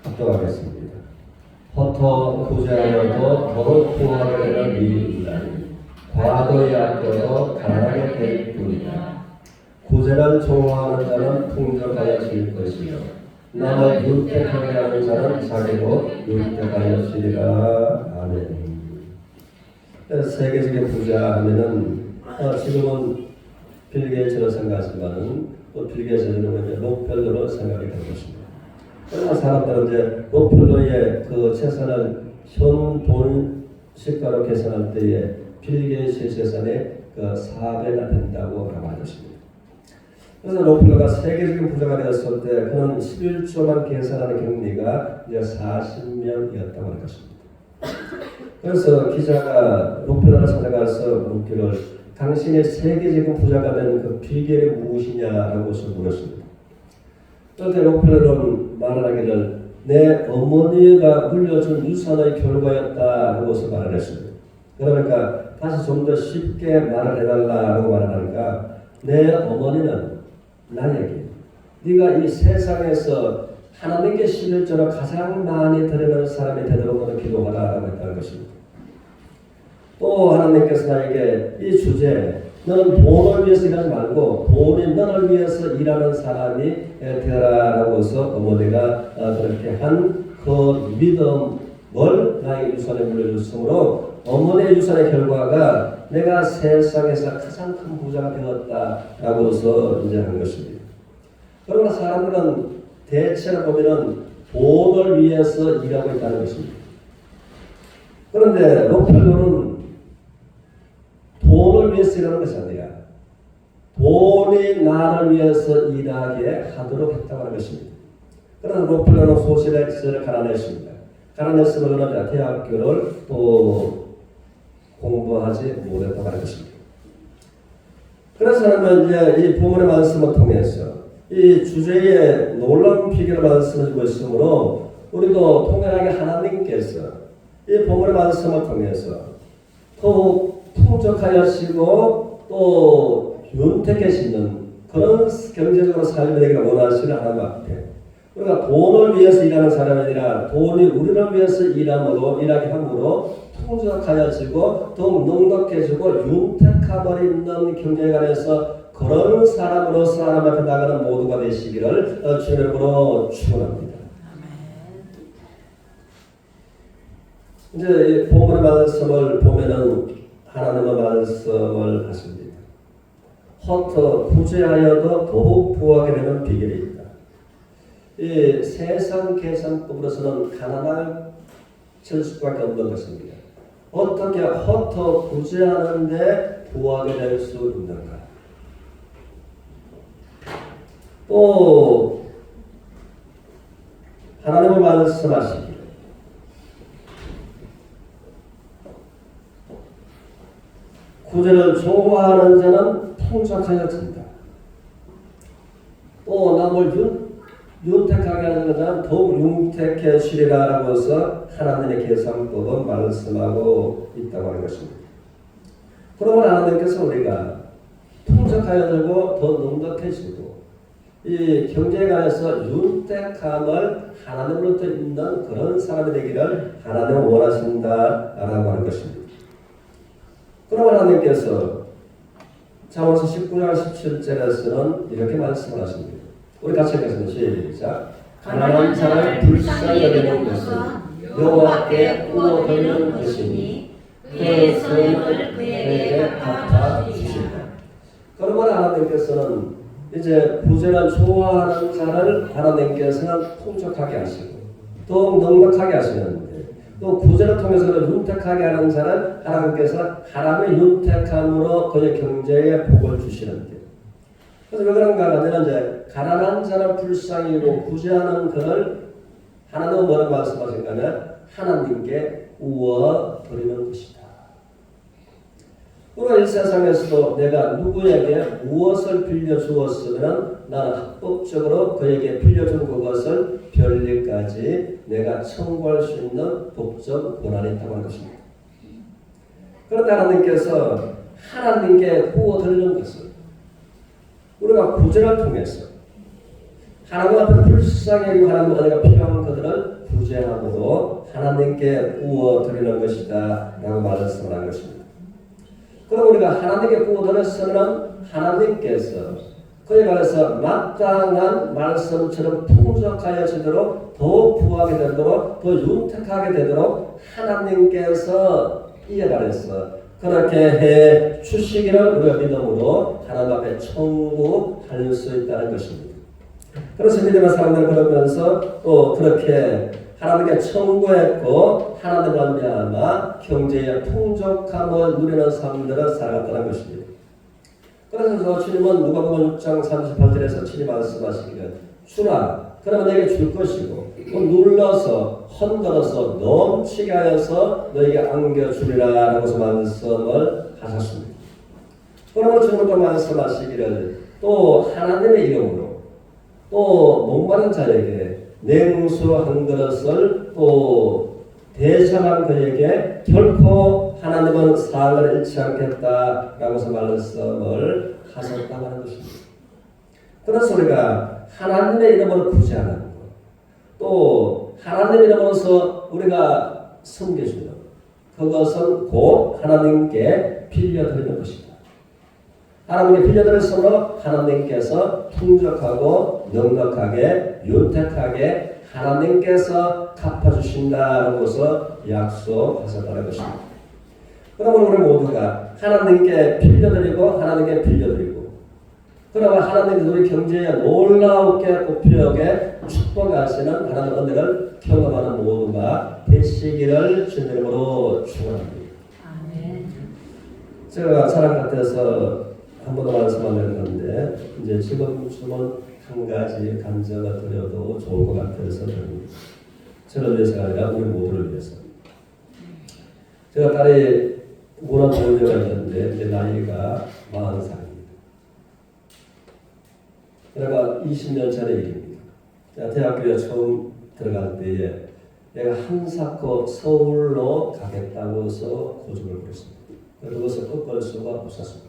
합동하겠습니다. 허터 구제하여도 더욱 부하게 되는 일이 있나니 과도에 아껴도 가난하게 될 뿐이다. 구제를 좋아하는 자는 풍족하여질 것이요 남을 윤택하게 하는 자는 자기도 윤택하여지리라. 아멘. 세계적인 부자 하면은 지금은 빌 게이츠로 생각하지만은 또 빌 게이츠는 록펠러로 생각이 될 것입니다. 그러나 사람들은 이제 록펠러의 그 재산을 현 돈 시가로 계산할 때에 빌 게이츠의 재산이 그 4배나 된다고 하셨습니다. 그래서 록펠러가 세계적인 부자가 되었을 때 그는 11조만 계산하는 격리가 이제 40명이었다고 할 것입니다. 그래서 기자가 록펠러를 찾아가서 묻기를 당신의 세계적인 부자가 되는 그 비결이 무엇이냐라고 물었습니다. 그런데 록펠러는 말을 하기를 내 어머니가 물려준 유산의 결과였다라고서 말을 했습니다. 그러니까 다시 좀 더 쉽게 말을 해달라고 말을 하니까 내 어머니는 나에게 네가 이 세상에서 하나님께 11조로 가장 많이 드리는 사람이 되도록 너는 기도하라라고 했다는 것입니다. 또 하나님께서 나에게 이 주제 너는 돈을 위해서 일하지 말고 돈이 너를 위해서 일하는 사람이 되라라고 해서 어머니가 그렇게 한 그 믿음을 나에게 유산에 물려줬으므로 어머니의 유산의 결과가 내가 세상에서 가장 큰 부자가 되었다라고 해서 이제 한 것입니다. 그러나 사람들은 대체로 보면은 돈을 위해서 일하고 있다는 것입니다. 그런데 록펠러는 돈을 위해서 일하는 것이 아니라 돈이 나를 위해서 일하게 하도록 했다고 하는 것입니다. 그래서 록펠러는 소시대 시절에 가난했습니다. 가난했으면 그러나 대학교를 또 공부하지 못했다고 하는 것입니다. 그래서 이제 이 본문의 말씀을 통해서 이 주제에 놀라운 비결을 말씀해 주고 있으므로 우리도 통연하게 하나님께서 이 본문의 말씀을 통해서 더욱 풍족하시고 또 윤택해지는 그런 경제적으로 삶이 되기를 원하시는 하나님 앞에 우리가 돈을 위해서 일하는 사람이 아니라 돈이 우리를 위해서 일하게 함으로 풍족하여지고 더욱 넉넉해지고 윤택함을 있는 경제관에서 그런 사람으로서 하나님 앞에 나가는 모두가 되시기를 주의 이름으로 축원합니다. 이제 본문의 말씀을 보면은 하나님의 말씀을 하십니다. 허터 구제하여도 더욱 부하게 되는 비결이 있다. 이 세상 계산법으로서는 가난할 수밖에 없는 것입니다. 어떻게 허터 구제하는데 부하게 될 수 있는가? 또 하나님의 말씀하시기를 구제를 좋아하는 자는 풍족하여진다. 또 남을 윤택하게 하는 자는 더욱 윤택해지리라라고 해서 하나님의 계산법은 말씀하고 있다고 하는 것입니다. 그러면 하나님께서 우리가 풍족하여지고 더 넉넉해지고 이 경제에 관해서 윤택함을 하나님으로부터 있는 그런 사람이 되기를 하나님은 원하신다라고 하는 것입니다. 그러면 하나님께서 잠언서 19장 17절에서는 이렇게 말씀을 하십니다. 우리 같이 읽겠습니다. 시작. 가난한 자를 불쌍히 여기는 것은 여호와께 구원되는 것이니 그의 선을 그에게 갚아 주신다. 그러면 하나님께서는 이제 구제를 좋아하는 자를 하나님께서는 풍족하게 하시고 또 넉넉하게 하시는데 또 구제를 통해서는 윤택하게 하는 자는 하나님께서 하나님의 윤택함으로 그의 경제에 복을 주시는데 그래서 왜 그런가 하면 이제 가난한 자를 불쌍히 여기고 구제하는 그를 하나님은 뭐라고 말씀하신가 하면 하나님께 우워 드리는 것이다. 우리가 이 세상에서도 내가 누구에게 무엇을 빌려주었으면 나는 합법적으로 그에게 빌려준 그것을 별리까지 내가 청구할 수 있는 법적 권한이 있다고 하는 것입니다. 그런데 하나님께서 하나님께 구워드리는 것은 우리가 구제를 통해서 하나님 앞에 불쌍히 여기고 하나님 은혜가 필요한 그들을 구제함으로 하나님께 구워드리는 것이다 라고 말씀을 한 것입니다. 그럼 우리가 하나님께 구워드렸으면 하나님께서 그에 관해서 마땅한 말씀처럼 풍족하여지도록 더 부하게 되도록 더 윤택하게 되도록 하나님께서 이해가려서 그렇게 해 주시기를 우리가 믿음으로 하나님 앞에 청구할 수 있다는 것입니다. 그래서 믿음의 사람들은 그러면서 또 그렇게 하나님께 청구했고 하나님을 말미암아 경제의 풍족함을 누리는 삶들을 살아갔다는 것입니다. 그래서 주님은 누가복음 6장 38절에서 친히 말씀하시기를 주라 그러면 내게 줄 것이고 눌러서 흔들어서 넘치게 하여서 너에게 안겨주리라 라고서 말씀을 하셨습니다. 그러면 주님은 또 말씀하시기를 또 하나님의 이름으로 또 목마른 자에게 냉수 한 그릇을 또 대접한 그에게 결코 하나님은 상을 잃지 않겠다라고서 말씀을 하셨다고 하는 것입니다. 그래서 우리가 하나님의 이름으로 구제하는 것, 또 하나님의 이름으로서 우리가 섬겨주는 그것은 곧 하나님께 빌려드리는 것이다. 하나님께 빌려드렸으므로 하나님께서 풍족하고 넉넉하게 윤택하게 하나님께서 갚아주신다라고서 약속하셨다는 것입니다. 그러면 우리 모두가 하나님께 빌려드리고 하나님께 빌려드리고 그러면 하나님께서 우리 경제에 놀라우게 꽃피우게 축복하시는 하나님의 은혜를 경험하는 모두가 되시기를 주님으로 축원합니다. 제가 사람 같아서 한 번 더 말씀하는 건데 이제 지금쯤은 한 가지 감정을 드려도 좋을 것 같아서 드립니다. 저를 위해서가 아니라 우리 모두를 위해서. 제가 딸이 문화 보유자가 있는데 이제 나이가 40살입니다. 그러니까 20년 전의 일입니다. 제가 대학교에 처음 들어갈 때에 내가 한사코 서울로 가겠다고서 고집을 부렸습니다. 그것을 꺾을 수가 없었습니다.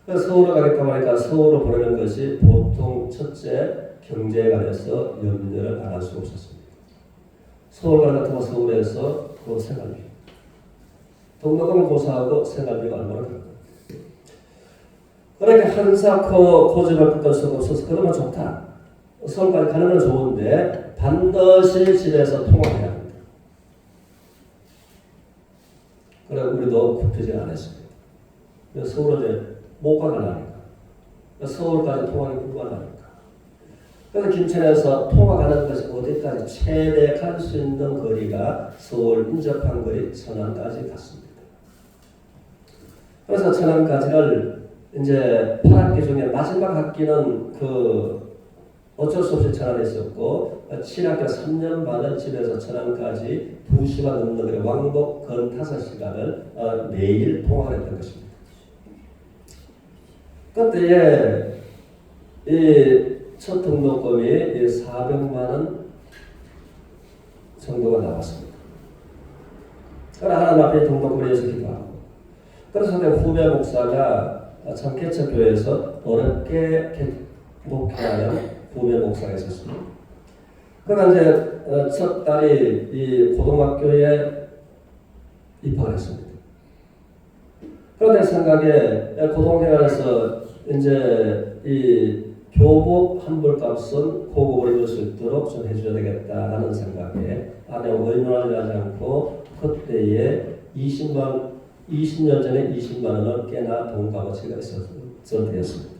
서울로 가겠다고 하니까 서울로 보내는 것이 보통 첫째 경제에 관해서 염려를 안 할 수 없었습니다. 서울 가는 같은 서울에서 그 생활비 동덕을 고사하고 생활비가 얼마나 들어요. 그렇게 한사코 고집을 꺾을 수가 없어서 그러면 좋다. 서울까지 가는 건 좋은데 반드시 집에서 통화해야 합니다. 그래 우리도 굽히지 않았습니다. 그래서 서울에 이제 못 가려니까 서울까지 통화가 불가하니까 그래서 김천에서 통화 가는 것이 어디까지 최대 갈 수 있는 거리가 서울 인접한 거리 천안까지 갔습니다. 그래서 천안까지를 이제 8학기 중에 마지막 학기는 그 어쩔 수 없이 천안에 있었고 7학기 3년 반을 집에서 천안까지 2시간 넘는 거리 왕복 근 5시간을 매일 통화를 했던 것입니다. 그때에 이 첫 등록금이 400만 원 정도가 나왔습니다. 그러나 하나님 앞에 등록금을 위해서 기도하고 그래서 후배 목사가 참개척교회에서 어렵게 목회하는 후배 목사가 있었습니다. 그러나 이제 첫 딸이 이 고등학교에 입학을 했습니다. 그런데 생각에 고등학교에서 이제 이 교복 환불값은 고급을 입을 수 있도록 좀 해줘야 되겠다라는 생각에 아내와 의논을 하지 않고 그때에 20년 전에 20만 원을 꽤나 돈 값어치가 있었던 때였습니다.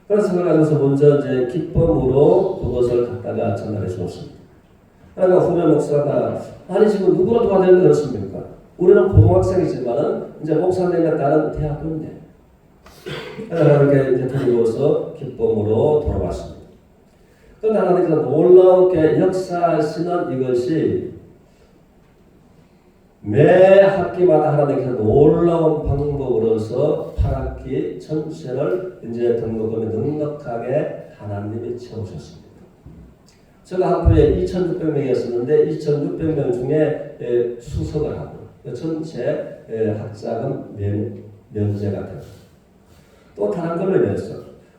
그래서 그래서 먼저 이제 기쁨으로 그것을 갖다가 전달해 주었습니다. 그러니까 후배 목사가 아니 지금 누구로 도와드리는 게 그렇습니까? 우리는 고등학생이지만은 이제 목사님에 따른 대학교인데 이렇게 이제 들고서 기쁨으로 돌아왔습니다. 그런데 하나님께서 놀라우게 역사하시는 이것이 매 학기마다 하나님께서 놀라운 방법으로서 8학기 전체를 이제 등록금에 넉넉하게 하나님이 채우셨습니다. 제가 학교에 2,600명이었었는데 2,600명 중에 수석을 하고 전체 학자금 면제가 되고 또 다른 걸로 인해서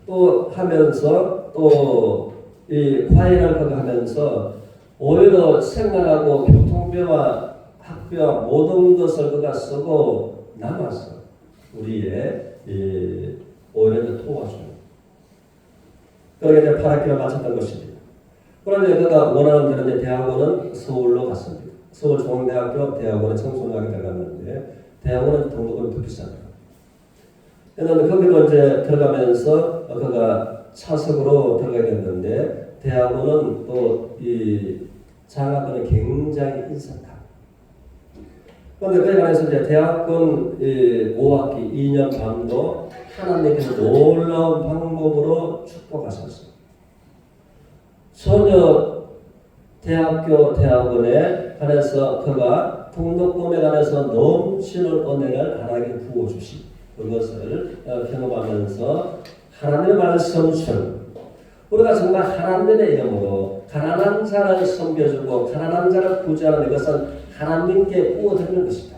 또 하면서 또 이 과외를 그거 하면서 오히려 생활하고 교통비와 학비와 모든 것을 그가 쓰고 남았어. 우리의 오히려 이제 도와줘요. 그러게 이제 8학기를 마쳤던 것입니다. 그런데 그가 원하는 대로 이제 대학원은 서울로 갔습니다. 서울중앙대학교 대학원에 청소년학이 들어갔는데 대학원은 등록은 더 비싸요. 그런데 거기도 이제 들어가면서 그가 차석으로 들어가게 됐는데 대학원은 또 이 장학금이 굉장히 인상다. 그런데 그에 관해서 이제 대학원 5학기 2년 반도 하나님께서 놀라운 방법으로 축복하셨어요. 전혀 대학원에 관해서 그가 등록금에 관해서 넘치는 은혜를 하나님께 부어주시 그것을 경험하면서 하나님의 말씀처럼 우리가 정말 하나님의 이름으로 가난한 자를 섬겨주고 가난한 자를 구제하는 이것은 하나님께 부어드리는 것이다.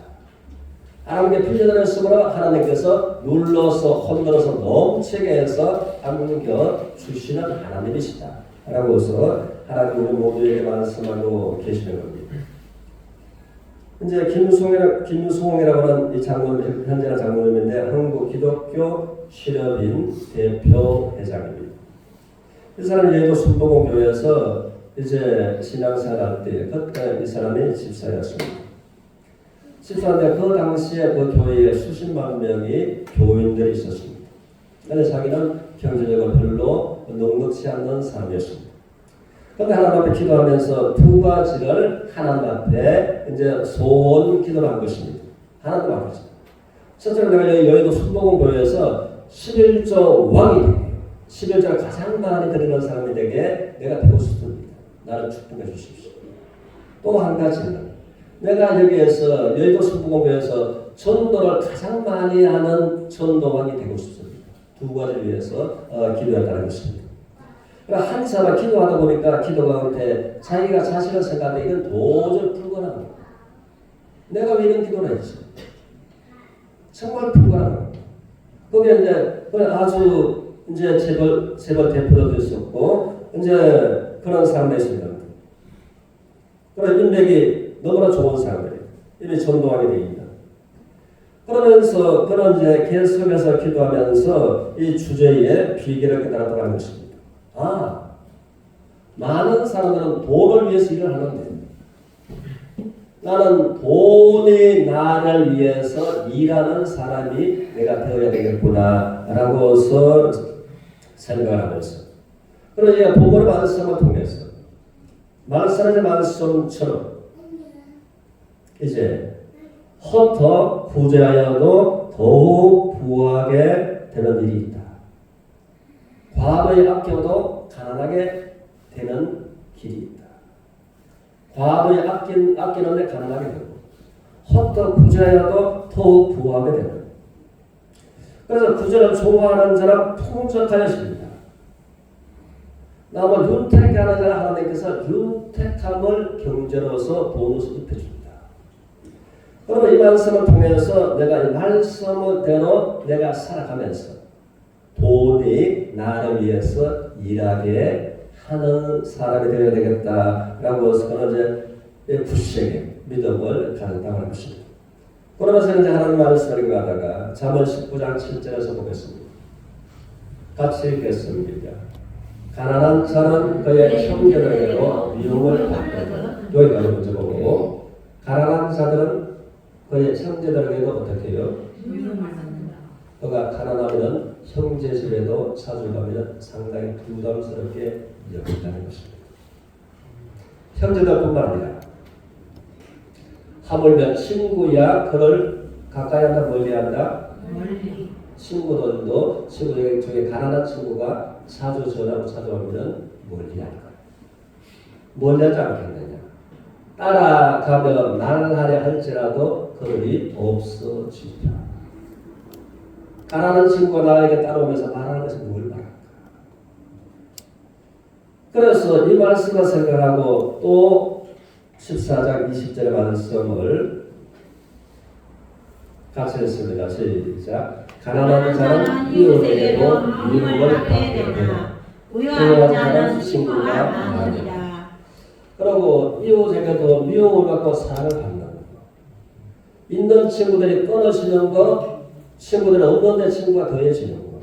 하나님께 빌려드렸으므로 하나님께서 눌러서 흔들어서 넘치게 해서 안겨주시는 하나님이시다. 라고서 하나님 우리 모두에게 말씀하고 계시는 겁니다. 이제 김수홍이라고 하는 이 장로님, 현재는 장로님인데 한국 기독교 실업인 대표 회장입니다. 이 사람이 예도 순복음교회에서 이제 신앙생활할 때 그때 이 사람이 집사였습니다. 집사인데 그 당시에 그 교회에 수십만 명이 교인들이 있었습니다. 그런데 자기는 경제적으로 별로 넉넉지 않는 사람이었습니다. 그런데 하나님 앞에 기도하면서 두 가지를 하나님 앞에 이제 소원 기도를 한 것입니다. 하나님 앞에서. 첫째로 내가 여의도 순복음교회에서 11조 왕이 되게 11조를 가장 많이 드리는 사람이 되게 내가 되고 싶습니다. 나를 축복해 주십시오. 또 한 가지는 내가 여기에서 여의도 순복음교회에서 전도를 가장 많이 하는 전도왕이 되고 싶습니다. 두 가지를 위해서 기도했다는 것입니다. 한 사람 기도하다 보니까 기도 가운데 자기가 자신을 생각하는데 이건 도저히 불가능한 거야. 내가 왜 이런 기도를 했지? 정말 불가능한 거야. 거기에 이제 아주 이제 재벌 대표도 있었고 이제 그런 사람들이 있습니다. 그런 인맥이 너무나 좋은 사람들이 이미 전도하게 되어 있다. 그러면서 그런 이제 계속해서 기도하면서 이 주제에 비결을 깨달았다고 하는 것입니다. 많은 사람들은 돈을 위해서 일을 하는데 나는 돈이 나를 위해서 일하는 사람이 내가 되어야 되겠구나 라고서 생각을 하면서 그러니까 부모의 말씀을 통해서 말씀의 말씀처럼 이제 헛터 구제하여도 더욱 부하게 되는 일이 있다. 과도히 아껴도 가난하게 되는 길이 있다. 과도히 아끼는데 가난하게 되고 헛더 구제하여도 더욱 부하게 되는. 그래서 구제를 좋아하는 자는 풍족하여집니다. 나무 윤택하는 자는 하나님께서 윤택함을 경제로서 보너스 입혀줍니다. 그러면 이 말씀을 통해서 내가 이 말씀대로 내가 살아가면서 돈이 나를 위해서 일하게 하는 사람이 되어야 되겠다라고 해서 그는 이제 굳세게 믿음을 가졌다고 하는 것입니다. 그러면서 이제 하나님 말씀을 읽다가 잠언 19장 7절에서 보겠습니다. 같이 읽겠습니다. 가난한 자는 그의 형제들에게도 미움을 받는다. 여기까지 먼저 보고 가난한 자들은 그의 형제들에게도 어떻게 해요? 미움을 받는다. 그가 가난하면 형제 집에도 자주 가면 상당히 부담스럽게 여긴다는 것입니다. 형제들뿐만 아니라 하물며 친구야 그를 가까이 한다 멀리 한다? 멀리. 친구들도 친구 중에 가난한 친구가 자주 전화로 찾아오면 멀리 할 거야. 멀리 하지 않겠느냐. 따라가며 날하려 할지라도 그들이 없어지리라. 가난한 친구가 나에게 따라오면서 말하는 것이 뭘 말할까? 그래서 이 말씀을 생각하고 또 14장 20절의 말씀을 같이 했습니다. 시작. 가난한 자는 이웃에게도 미움을 받게 되나 부여한 자는 친구가 많으리라. 그리고 이웃에게도 미움을 받고 사랑을 받는 거. 있는 친구들이 끊어지는 거, 친구들은 없는데 친구가 더해지는 거.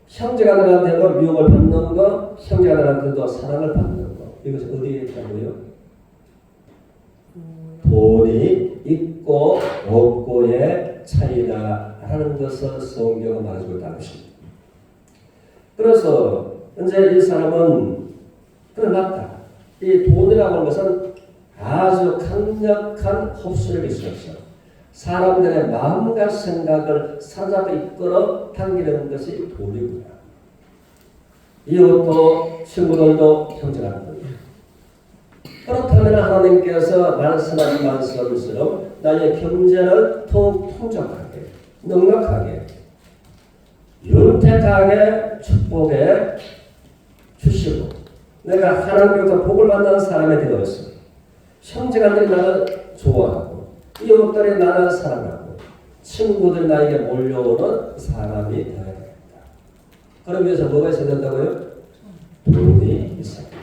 형제가들한테도 미움을 받는 거, 형제가들한테도 사랑을 받는 거. 이것이 어디에 있다고요? 돈이 있고 없고의 차이다라는 것을 성경은 말해주고 있다는 것입니다. 그래서 이제 이 사람은 그래 맞다. 이 돈이라고 하는 것은 아주 강력한 흡수력이 있어서 사람들의 마음과 생각을 사로잡아 이끌어 당기는 것이 돈이구나. 이웃도 친구들도 형제라는 그렇다면 하나님께서 말씀하신 말씀처럼 나의 경제를 더욱 풍족하게, 넉넉하게, 윤택하게 축복해 주시고 내가 하나님께로부터 복을 받는 사람이 되어서 형제간들이 나를 좋아하고 이웃들이 나를 사랑하고 친구들이 나에게 몰려오는 사람이 되어야 되겠다. 그러기 위해서 뭐가 있어야 된다고요? 돈이 있어야 된다.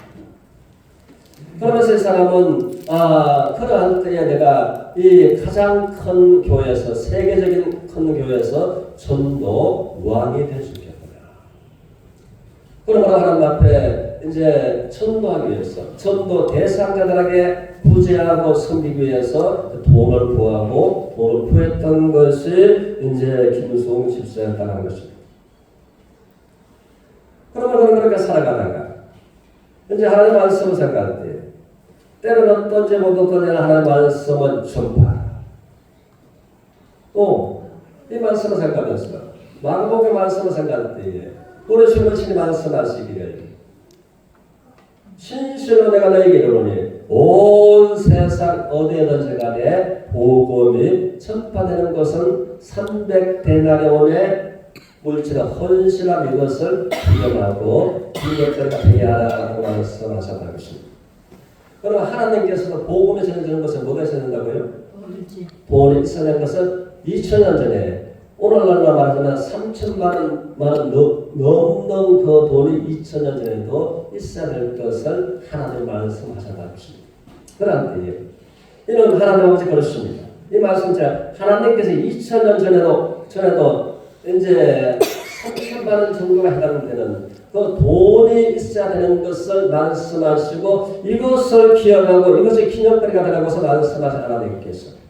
그러면서 이 사람은 그러한 때에 내가 이 가장 큰 교회에서 세계적인 큰 교회에서 전도 왕이 될 수 있겠구나. 그러므로 하나님 앞에 이제 전도하기 위해서 전도 대상자들에게 구제하고 섬기기 위해서 돈을 구하고 돈을 구했던 것이 이제 김수홍 집사였다는 것입니다. 그러면 그렇게 살아가다가 이제 하나님 말씀을 생각할 때 때로는 어떤지 못어떤지 하나님 말씀을 전파하라. 또 이 말씀을 생각하면서 마가복음 말씀을 생각할 때에 우리 주님이 말씀하시기를 진실로 내가 너에게 이르노니 온 세상 어디에든지 간에 복음이 전파되는 것은 300데나리온의 물질의 헌신함 이것을 기념하고 이것들을 해야 하라고 말씀하셨다는 것입니다. 그럼 하나님께서도 복음이 전해지는 것은 뭐가 있어야 된다고요? 돈이 있어야 되는 것은 2000년 전에 오늘날로 말하자면 3천만 원 넘는 그 돈이 2000년 전에도 있어야 될 것을 하나님 말씀하셨다는 것입니다. 그런 때에 이는 하나님 아버지 그렇습니다. 이 말씀 제가 하나님께서 2000년 전에도 이제 3천만 원 정도가 해당되는 그 돈이 있어야 되는 것을 말씀하시고 이것을 기억하고 이것이 기념거리가 되라고서 말씀하신 하나님께서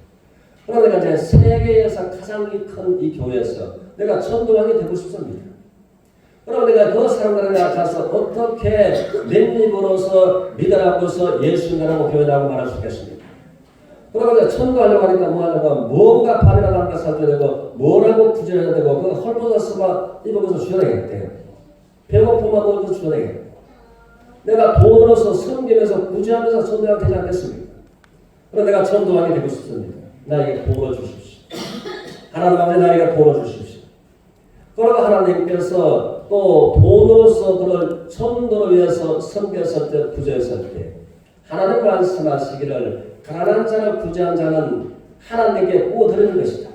그러니까 이제 세계에서 가장 큰 이 교회에서 내가 전도왕이 되고 싶습니다. 그러면 내가 그 사람들에게 가서 어떻게 맨입으로서 믿으라고서 예수님이라고 교회라고 말할 수 있겠습니까? 그러면 이제 전도하려고 하니까 뭐 하려고 뭔가 밥이라도 한가 사줘야 되고 뭐라고 구제해야 되고 그 헐벗어서 입어서 줘야 되겠대요. 배고프면 뭘도 줘야 되겠고 내가 돈으로서 섬기면서 구제하면서 전도하게 되지 않겠습니까? 그럼 내가 전도왕이 되고 싶습니다. 나에게 도와 주십시오. 하나님 아버지 나에게 도와 주십시오. 그리고 하나님께서 또 돈으로서 그를 전도를 위해서 섬겼을 때 구제했을 때 하나님 말씀하시기를 가난한 자를 구제한 자는 하나님께 구워드리는 것이다.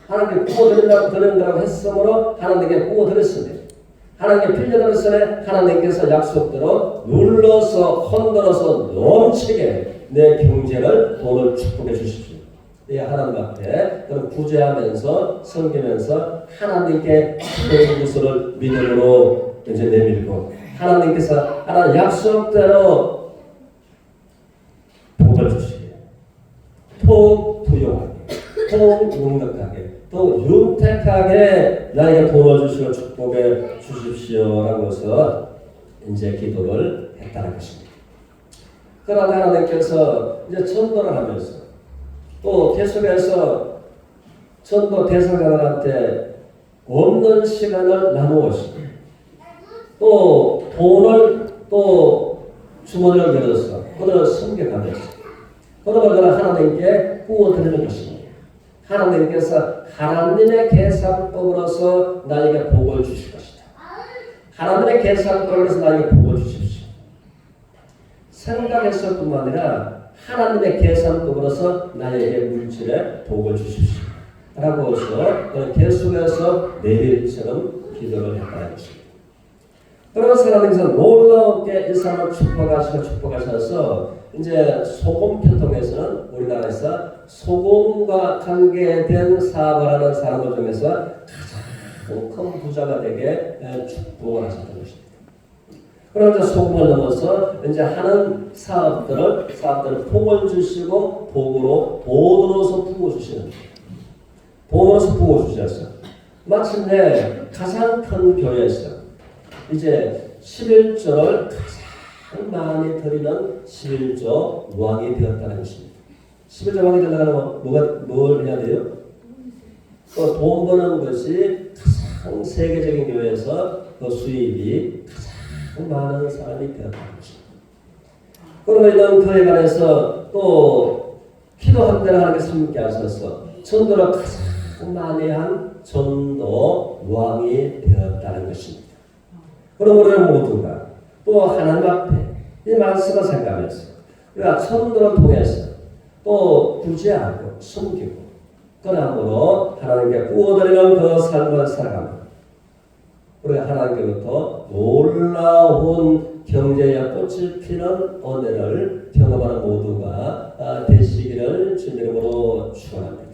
하나님께 구워드린다고 했으므로 하나님께 구워드렸습니다. 하나님께 빌려드렸으니 하나님께서 약속대로 눌러서 흔들어서 넘치게 내 경제를 돈을 축복해 주십시오. 이 하나님 앞에 그럼 구제하면서 섬기면서 하나님께 주신 것을 믿음으로 이제 내밀고 하나님께서 하나님 약속대로 복을 주시게 더 부유하게 더 넉넉하게 더 윤택하게 나에게 돈을 주시고 축복해 주십시오라고 해서 이제 기도를 했다는 것입니다. 그러나 하나님께서 이제 전도를 하면서 또 계속해서 전도 대상자들한테 없는 시간을 나누었습니다. 또 돈을 또 주머니를 열어서 그들을 섬겨가면서 그러면 하나님께 구워드리는 것입니다. 하나님께서 하나님의 계산법으로서 나에게 복을 주실 것이다. 하나님의 계산법으로서 나에게 복을 주십시오. 생각했을 뿐만 아니라 하나님의 계산법으로서 나에게 물질에 복을 주십시오. 라고 해서 계속해서 내일처럼 기도를 했다는 것입니다. 그러면서 하나님께서 놀랍게 이 사람을 축복하셔서 이제 소금 교통에서는 우리나라에서 소금과 관계된 사업을 하는 사람들 중에서 가장 큰 부자가 되게 축복을 하셨던 것입니다. 그러나 이제 소금을 넘어서 이제 하는 사업들을 복을 주시고 돈으로서 부어주시는 돈으로서 부어주셔서 마침내 가장 큰 교회에서 이제 11조를 가장 많이 드리는 11조 왕이 되었다는 것입니다. 11조 왕이 되려면 뭘 해야 돼요? 또 돈 버는 것이 가장 세계적인 교회에서 그 수입이 가장 많은 사람이 되었다는 것입니다. 그러면 이런 그에 관해서 또 기도한 대로 하나님께서 함께 하셔서 전도를 가장 많이 한 전도 왕이 되었다는 것입니다. 그럼 우리는 모두가 또 하나님 앞에 이 말씀을 생각하면서 우리가 전도를 통해서 또 구제하고 숨기고 그러므로 하나님께 구워드리는 그 삶을 살아가며 우리가 하나님께부터 놀라운 경제의 꽃이 피는 은혜를 경험하는 모두가 되시기를 주님으로 축원합니다.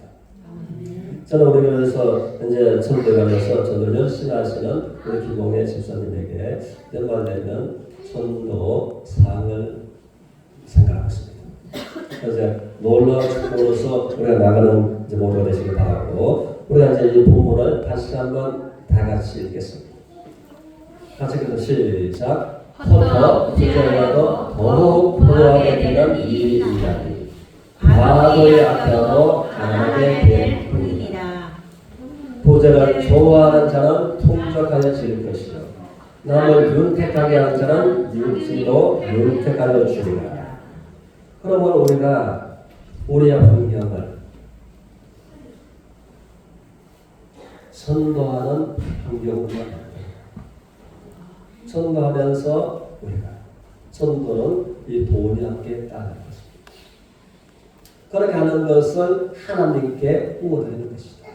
저는 우리 교회에서 이제 전도가면서 전도를 열심히 하시는 우리 김홍애 집사님에게 연말 되면 전도상을 생각하고 있습니다. 그래서 놀라운 축복으로서 우리가 나가는 이제 모두가 되시길 바라고 우리가 이제 이 본문을 다시 한번 다 같이 읽겠습니다. 같이 읽어서 시작. 헛되어 부자라도 더욱 부유하게 되는 이 인간이 과거의 악해도 가난하게 될 뿐이니라. 부자를 좋아하는 자는 풍족하여 질 것이요 남을 윤택하게 하는 자는 육지도 윤택하여 주리라. 그러면 우리가 우리의 환경을 선도하는 환경을 전도하면서 우리가 전도는 이 돈이 함께 따르는 것입니다. 그렇게 하는 것을 하나님께 구워드리는 것이다.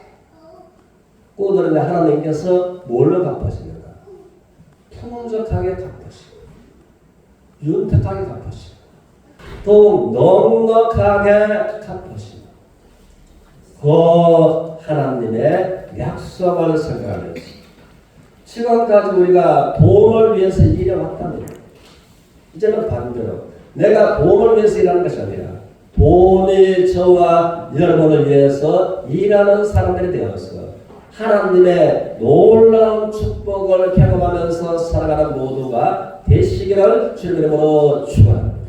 구워드리는데 하나님께서 뭘로 갚아주는가? 풍족하게 갚아주시고 윤택하게 갚아주시고 더욱 넉넉하게 갚아주시고 그 하나님의 약속을 생각하면서 지금까지 우리가 돈을 위해서 일해왔다면 이제는 반대로 내가 돈을 위해서 일하는 것이 아니라 돈이 저와 여러분을 위해서 일하는 사람들이 되어서 하나님의 놀라운 축복을 경험하면서 살아가는 모두가 되시기를 주님으로 축원합니다.